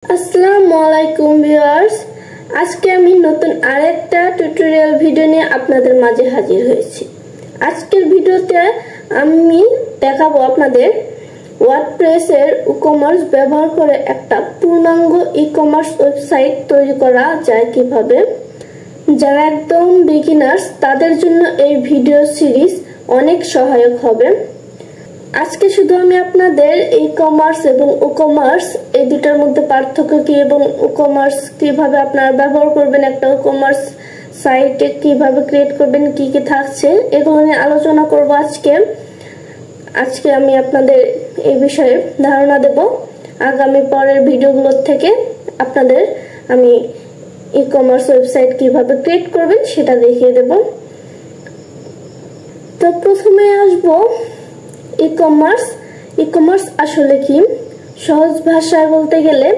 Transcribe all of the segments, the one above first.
আসসালামু আলাইকুম ভিউয়ার্স, আজকে আমি নতুন আরেকটা টিউটোরিয়াল ভিডিও নিয়ে আপনাদের মাঝে হাজির হয়েছি। আজকের ভিডিওতে আমি দেখাবো আপনাদের ওয়ার্ডপ্রেসের ই-কমার্স ব্যবহার করে একটা পূর্ণাঙ্গ ই-কমার্স ওয়েবসাইট তৈরি করা যায় কিভাবে। যারা একদম বিগিনার্স তাদের জন্য এই ভিডিও সিরিজ অনেক সহায়ক হবে। আজকে শুধু আমি আপনাদের ই-কমার্স এবং ই-কমার্স এই দুটার মধ্যে পার্থক্য কি এবং ই-কমার্স কিভাবে আপনারা ব্যবহার করবেন, একটা ই-কমার্স সাইটে কিভাবে ক্রিয়েট করবেন, কি কি থাকছে এগুলো নিয়ে আলোচনা করব আজকে আমি আপনাদের এই বিষয়ে ধারণা দেব। আগামী পরের ভিডিওগুলোর থেকে আপনাদের আমি ই-কমার্স ওয়েবসাইট কিভাবে ক্রিয়েট করবেন সেটা দেখিয়ে দেব। তো প্রথমে আসবো ই-কমার্স আসলে কি। সহজ ভাষায় বলতে গেলে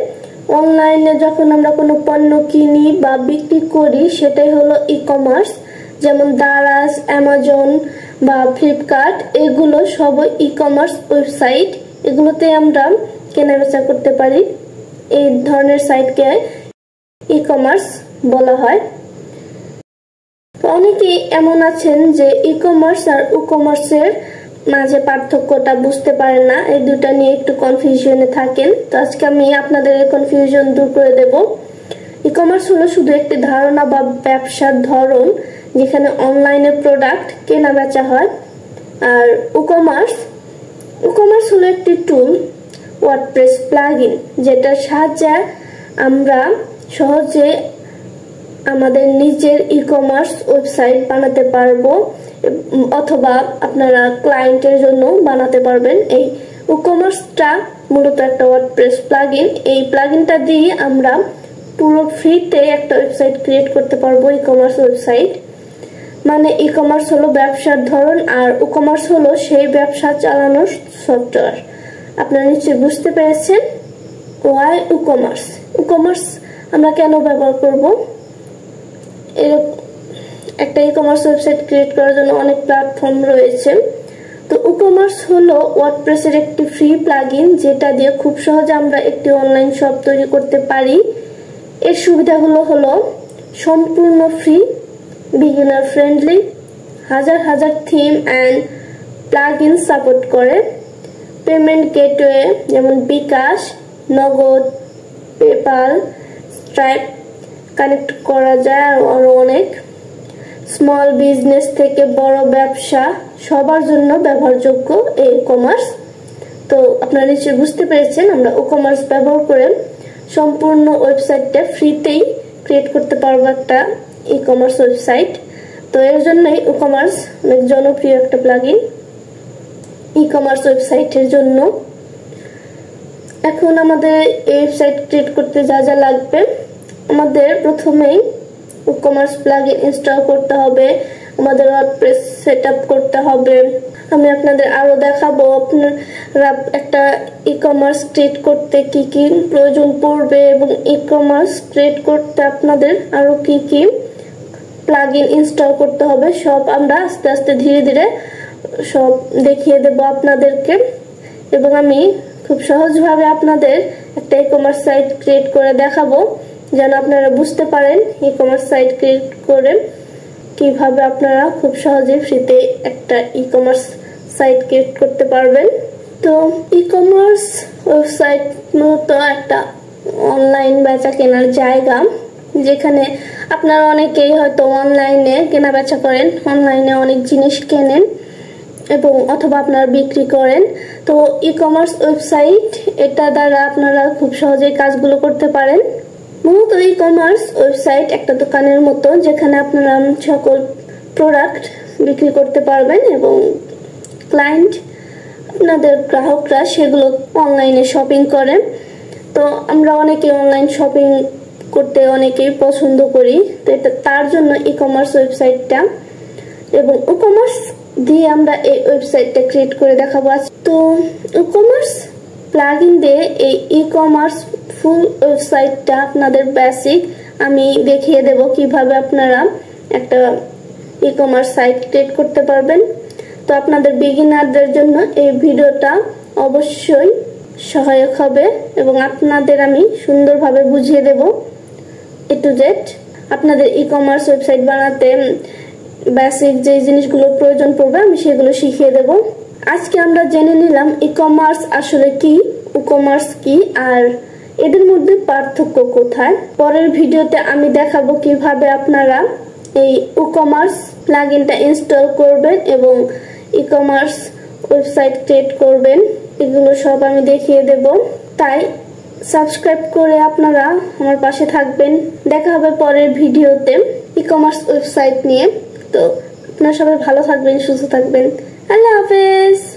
অনলাইনে যখন আমরা কোনো পণ্য কিনি বা বিক্রি করি সেটাই হলো ই-কমার্স। যেমন দারাজ, অ্যামাজন বা ফ্লিপকার্ট এগুলো সব ই-কমার্স ওয়েবসাইট। এগুলোতে আমরা কেনাবেচা করতে পারি। এই ধরনের সাইটকে ই-কমার্স বলা হয়। অনেকেই এমন আছেন যে ই-কমার্স আর ই-কমার্সের মাঝে পার্থক্যটা বুঝতে পারেন না, এই দুটা নিয়ে একটু কনফিউশনে থাকেন। তো আজকে আমি আপনাদের এই কনফিউশন দূর করে দেব। ই-কমার্স হলো শুধু একটি ধারণা বা ব্যবসার ধরন যেখানে অনলাইনে প্রোডাক্ট কেনা বেচা হয়। আর ই-কমার্স হলো একটি টুল, ওয়ার্ডপ্রেস প্লাগইন, যেটার সাহায্যে আমরা সহজে আমাদের নিজের ই-কমার্স ওয়েবসাইট বানাতে পারবো অথবা আপনারা ক্লায়েন্টের জন্য বানাতে পারবেন। এই ই-কমার্সটা মূলত একটা ওয়ার্ডপ্রেস প্লাগইন। এই প্লাগইনটা দিয়ে আমরা পুরো ফ্রিতে একটা ওয়েবসাইট ক্রিয়েট করতে পারবো, ই-কমার্স ওয়েবসাইট। মানে ই-কমার্স হলো ব্যবসার ধরন আর ই-কমার্স হলো সেই ব্যবসা চালানোর সফটওয়্যার। আপনারা নিশ্চয়ই বুঝতে পেরেছেন ওয়াই ই-কমার্স আমরা কেন ব্যবহার করব। একটা ই-কমার্স ওয়েবসাইট ক্রিয়েট করার জন্য অনেক প্ল্যাটফর্ম রয়েছে। তো ই-কমার্স হলো ওয়ার্ডপ্রেসের একটি ফ্রি প্লাগইন যেটা দিয়ে খুব সহজে আমরা একটি অনলাইন শপ তৈরি করতে পারি। এর সুবিধাগুলো হলো সম্পূর্ণ ফ্রি, বিগিনার ফ্রেন্ডলি, হাজার থিম অ্যান্ড প্লাগইন সাপোর্ট করে, পেমেন্ট গেটওয়ে যেমন বিকাশ, নগদ, পেপাল, স্ট্রাইপ কানেক্ট করা যায়, আরো অনেক। স্মল বিজনেস থেকে বড় ব্যবসা সবার জন্য ব্যবহারযোগ্য এই ই-কমার্স। তো আপনারা নিশ্চয়ই বুঝতে পেরেছেন আমরা ই-কমার্স ব্যবহার করে সম্পূর্ণ ওয়েবসাইটটা ফ্রিতেই ক্রিয়েট করতে পারবো, একটা ই-কমার্স ওয়েবসাইট। তো এর জন্যই ই-কমার্স অনেক জনপ্রিয় একটা প্লাগইন ই-কমার্স ওয়েবসাইটের জন্য। এখন আমাদের এই ওয়েবসাইট ক্রিয়েট করতে যা যা লাগবে, আমাদের প্রথমেই ই-কমার্স প্লাগইন ইনস্টল করতে হবে, আমাদের ওয়ার্ডপ্রেস সেটআপ করতে হবে। আমি আপনাদের আরো দেখাবো আপনারা একটা ই-কমার্স ক্রিয়েট করতে কি কি প্রয়োজন পড়বে এবং ই-কমার্স ক্রিয়েট করতে আপনাদের আরো কি কি প্লাগইন ইনস্টল করতে হবে। সব আমরা আস্তে আস্তে ধীরে ধীরে সব দেখিয়ে দেব আপনাদেরকে এবং আমি খুব সহজভাবে আপনাদের একটা ই-কমার্স সাইট ক্রিয়েট করে দেখাবো যেন আপনারা বুঝতে পারেন ই-কমার্স সাইট ক্রিয়েট করে কিভাবে আপনারা খুব সহজে ফ্রিতে একটা ই-কমার্স সাইট ক্রিয়েট করতে পারবেন। তো ই-কমার্স ওয়েবসাইট মূলত একটা অনলাইন বেচা কেনার জায়গা যেখানে আপনারা অনেকেই হয়তো অনলাইনে কেনা বেচা করেন, অনলাইনে অনেক জিনিস কেনেন এবং অথবা আপনারা বিক্রি করেন। তো ই-কমার্স ওয়েবসাইট এটা দ্বারা আপনারা খুব সহজেই কাজগুলো করতে পারেন। মূলত ই-কমার্স ওয়েবসাইট একটা দোকানের মতো যেখানে আপনারা সকল প্রোডাক্ট বিক্রি করতে পারবেন এবং ক্লায়েন্ট আপনাদের গ্রাহকরা সেগুলো অনলাইনে শপিং করেন। তো আমরা অনেকে অনলাইন শপিং করতে অনেকেই পছন্দ করি, তো এটা তার জন্য ই-কমার্স ওয়েবসাইটটা এবং ই-কমার্স দিয়ে আমরা এই ওয়েবসাইটটা ক্রিয়েট করে দেখাবো। তো ই-কমার্স প্লাগইন দিয়ে এই ই-কমার্স ফুল ওয়েবসাইটটা আপনাদের বেসিক আমি দেখিয়ে দেব কিভাবে আপনারা একটা ই-কমার্স সাইট ক্রিয়েট করতে পারবেন। তো আপনাদের বিগিনারদের জন্য এই ভিডিওটা অবশ্যই সহায়ক হবে এবং আপনাদের আমি সুন্দরভাবে বুঝিয়ে দেব A to Z। আপনাদের ই-কমার্স ওয়েবসাইট বানাতে বেসিক যে জিনিসগুলো প্রয়োজন পড়বে আমি সেগুলো শিখিয়ে দেব। আজকে আমরা জেনে নিলাম ই-কমার্স আসলে কি, ই-কমার্স কি, আর এদের মধ্যে পার্থক্য কোথায়। পরের ভিডিওতে আমি দেখাবো কিভাবে আপনারা এই ই-কমার্স প্লাগইনটা ইনস্টল করবেন এবং ই-কমার্স ওয়েবসাইট ক্রিয়েট করবেন, এগুলো সব আমি দেখিয়ে দেব। তাই সাবস্ক্রাইব করে আপনারা আমার পাশে থাকবেন। দেখা হবে পরের ভিডিওতে ই-কমার্স ওয়েবসাইট নিয়ে। তো আপনারা সবাই ভালো থাকবেন, সুস্থ থাকবেন। আল্লাহ হাফেজ।